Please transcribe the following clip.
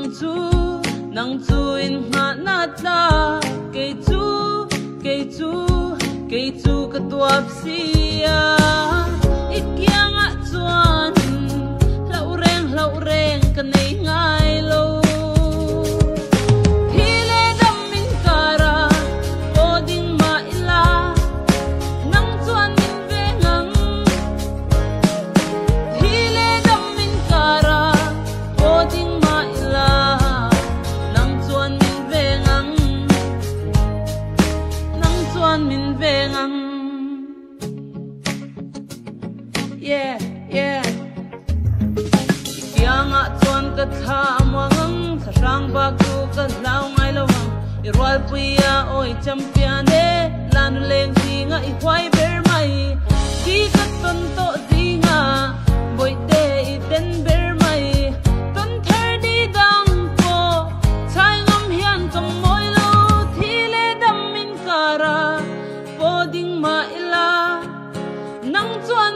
nang chu in nga na ta ke chu ka tuap sia ikyang a chuan lau reng ka nei ngai lo thile dam min kara boding ma ila nang chuan min ve ngang thile dam min kara boding ma ila nang chuan min ve ngang yeah ikyang a chuan ka tha mangang tharang ba ku ka lau ngai lawang irwal puya oi champion de lanu leng singa I hwai ber mai ki ka ton to zinga boi te I ten ber mai ton ther di dang ko chai ngam hian kam moi lo thile dam min kara boding ma ila nang chuan